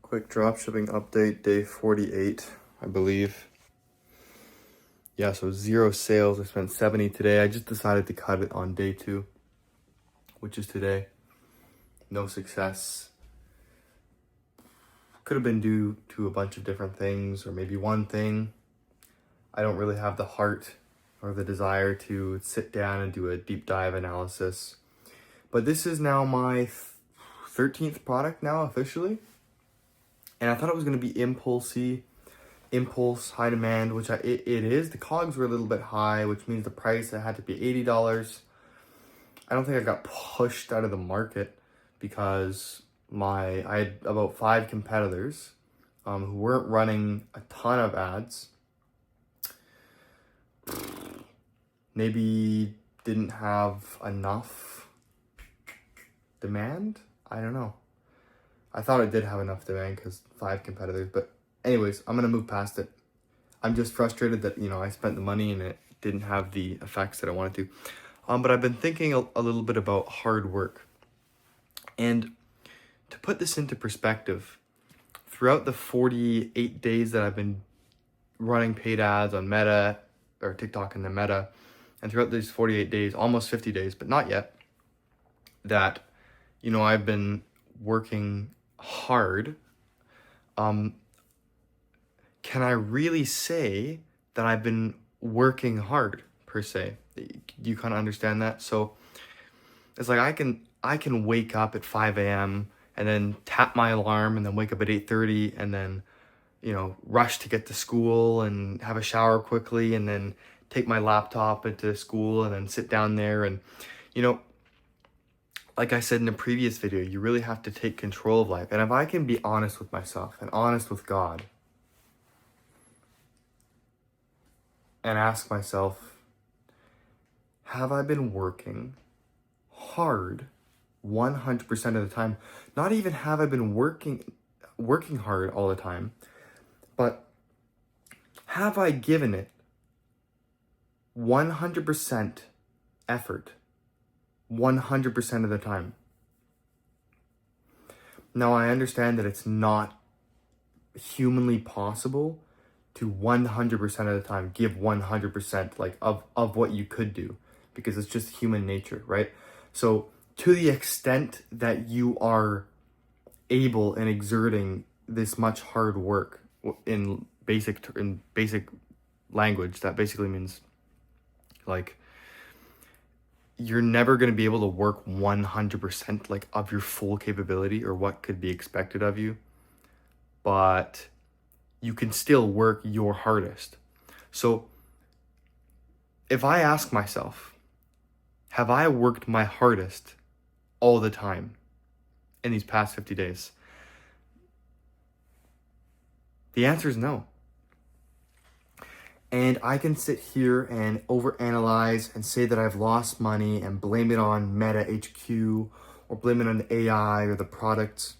Quick dropshipping update, day 48, I believe. Yeah, so 0 sales. I spent 70 today. I just decided to cut it on day 2, which is today. No success. Could have been due to a bunch of different things, or maybe one thing. I don't really have the heart or the desire to sit down and do a deep dive analysis. But this is now my 13th product now officially. And I thought it was going to be impulse, high demand, which it is. The cogs were a little bit high, which means the price had to be $80. I don't think I got pushed out of the market because I had about 5 competitors who weren't running a ton of ads. Maybe didn't have enough demand. I don't know. I thought it did have enough demand because 5 competitors, but anyways, I'm gonna move past it. I'm just frustrated that, I spent the money and it didn't have the effects that I wanted to. But I've been thinking a little bit about hard work. And to put this into perspective, throughout the 48 days that I've been running paid ads on Meta or TikTok and the Meta, and throughout these 48 days, almost 50 days, but not yet, that, I've been working hard. Can I really say that I've been working hard per se? Do you kind of understand that? So it's like I can wake up at 5 a.m. and then tap my alarm and then wake up at 8:30 and then rush to get to school and have a shower quickly and then take my laptop into school and then sit down there and like I said in the previous video, you really have to take control of life. And if I can be honest with myself and honest with God and ask myself, have I been working hard 100% of the time? Not even have I been working hard all the time, but have I given it 100% effort 100% of the time? Now, I understand that it's not humanly possible to 100% of the time give 100% like of what you could do, because it's just human nature, right? So to the extent that you are able and exerting this much hard work in basic language, that basically means like you're never going to be able to work 100% like of your full capability or what could be expected of you, but you can still work your hardest. So if I ask myself, have I worked my hardest all the time in these past 50 days? The answer is no. And I can sit here and overanalyze and say that I've lost money and blame it on Meta HQ or blame it on the AI or the products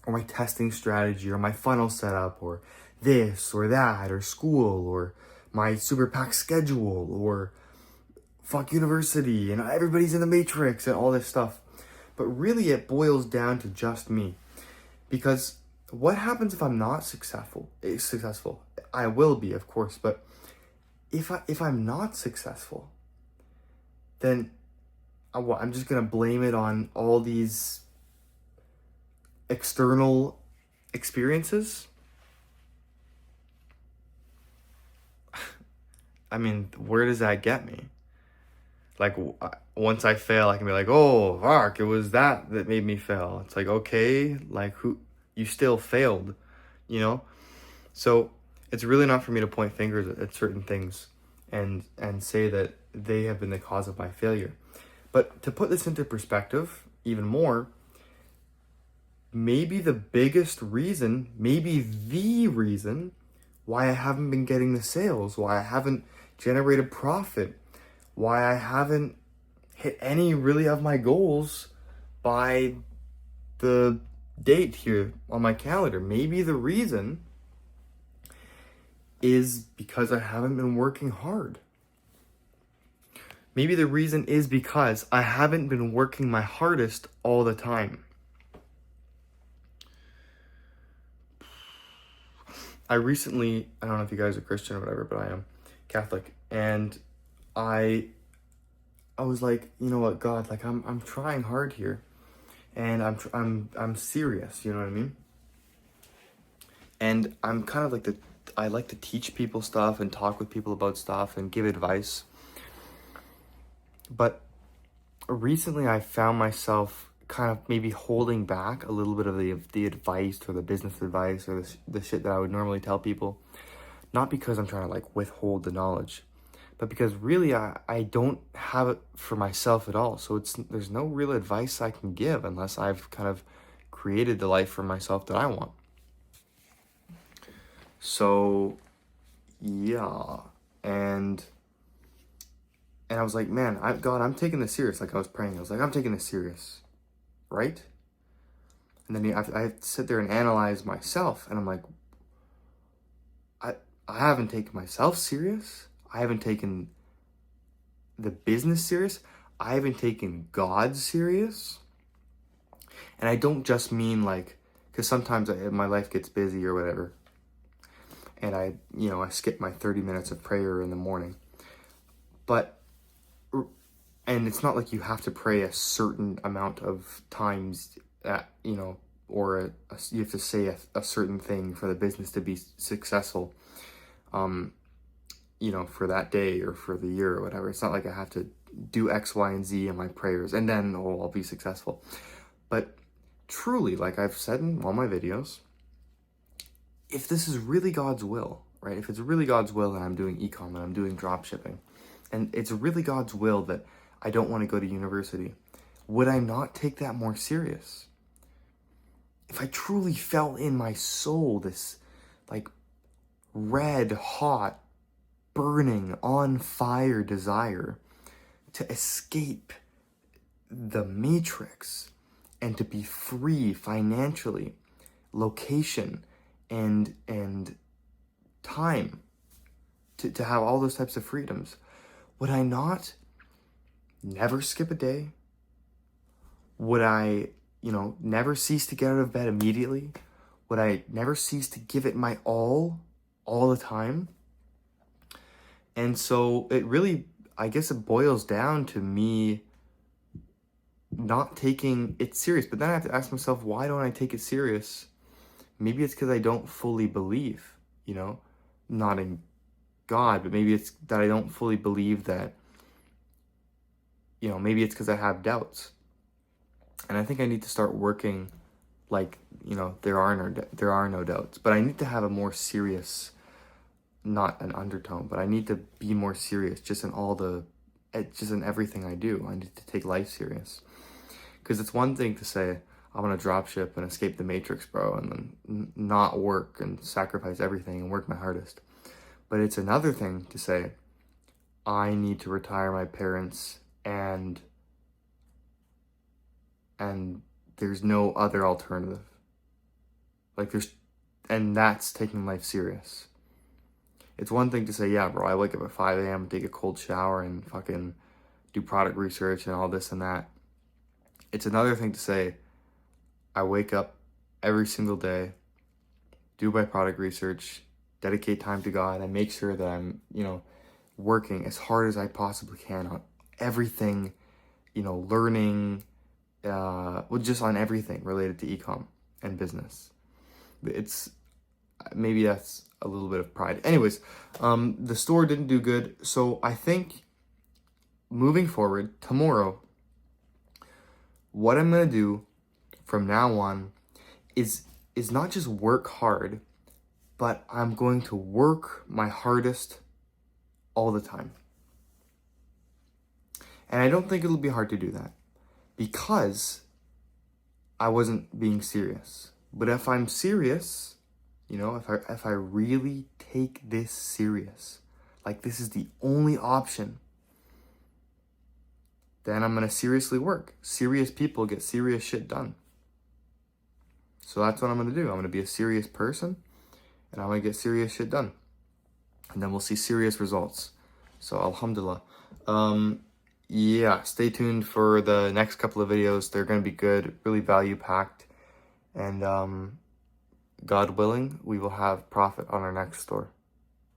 or my testing strategy or my funnel setup or this or that or school or my super pack schedule or fuck university and everybody's in the matrix and all this stuff. But really it boils down to just me. Because what happens if I'm not successful? I will be, of course, but if I'm not successful, then I'm just gonna blame it on all these external experiences. I mean, where does that get me? Like, once I fail, I can be like, oh, fuck, it was that made me fail. It's like, okay, like, you still failed, So it's really not for me to point fingers at certain things and say that they have been the cause of my failure. But to put this into perspective even more, maybe the biggest reason, maybe the reason why I haven't been getting the sales, why I haven't generated profit, why I haven't hit any really of my goals by the date here on my calendar. Maybe the reason is because I haven't been working hard. Maybe the reason is because I haven't been working my hardest all the time. I recently, I don't know if you guys are Christian or whatever, but I am Catholic, and I was like, you know what, God, like I'm trying hard here, and I'm serious, you know what I mean? And I'm kind of like I like to teach people stuff and talk with people about stuff and give advice. But recently I found myself kind of maybe holding back a little bit of the advice or the business advice or the shit that I would normally tell people. Not because I'm trying to like withhold the knowledge, but because really I don't have it for myself at all. So there's no real advice I can give unless I've kind of created the life for myself that I want. So yeah, and I was like, man, God, I'm taking this serious. Like I was praying, I was like, I'm taking this serious, right? And then I have to sit there and analyze myself, and I'm like, I haven't taken myself serious. I haven't taken the business serious. I haven't taken God serious. And I don't just mean like, because sometimes my life gets busy or whatever, and I skip my 30 minutes of prayer in the morning. And it's not like you have to pray a certain amount of times, or you have to say a certain thing for the business to be successful, for that day or for the year or whatever. It's not like I have to do X, Y, and Z in my prayers and then, I'll be successful. But truly, like I've said in all my videos, if this is really God's will, right? If it's really God's will that I'm doing e-com and I'm doing dropshipping, and it's really God's will that I don't want to go to university, would I not take that more serious? If I truly felt in my soul this like red hot, burning, on fire desire to escape the matrix and to be free financially, location, and time, to have all those types of freedoms, would I not never skip a day? Would I, never cease to get out of bed immediately? Would I never cease to give it my all the time? And so it really, I guess it boils down to me not taking it serious. But then I have to ask myself, why don't I take it serious? Maybe it's because I don't fully believe, not in God, but maybe it's that I don't fully believe that, maybe it's because I have doubts. And I think I need to start working like, there are no doubts. But I need to have a more serious, not an undertone, but I need to be more serious just in everything I do. I need to take life serious. Because it's one thing to say, I want to drop ship and escape the matrix, bro, and then not work and sacrifice everything and work my hardest. But it's another thing to say, I need to retire my parents and there's no other alternative. And that's taking life serious. It's one thing to say, yeah, bro, I wake up at 5 a.m., take a cold shower, and fucking do product research and all this and that. It's another thing to say, I wake up every single day, do my product research, dedicate time to God, and make sure that I'm, working as hard as I possibly can on everything, learning, just on everything related to e-com and business. Maybe that's a little bit of pride. Anyways, the store didn't do good. So I think moving forward, tomorrow, what I'm going to do from now on is not just work hard, but I'm going to work my hardest all the time. And I don't think it'll be hard to do that because I wasn't being serious. But if I'm serious, if I really take this serious, like this is the only option, then I'm going to seriously work. Serious people get serious shit done. So that's what I'm going to do. I'm going to be a serious person and I'm going to get serious shit done. And then we'll see serious results. So alhamdulillah. Stay tuned for the next couple of videos. They're going to be good, really value packed. And God willing, we will have profit on our next store.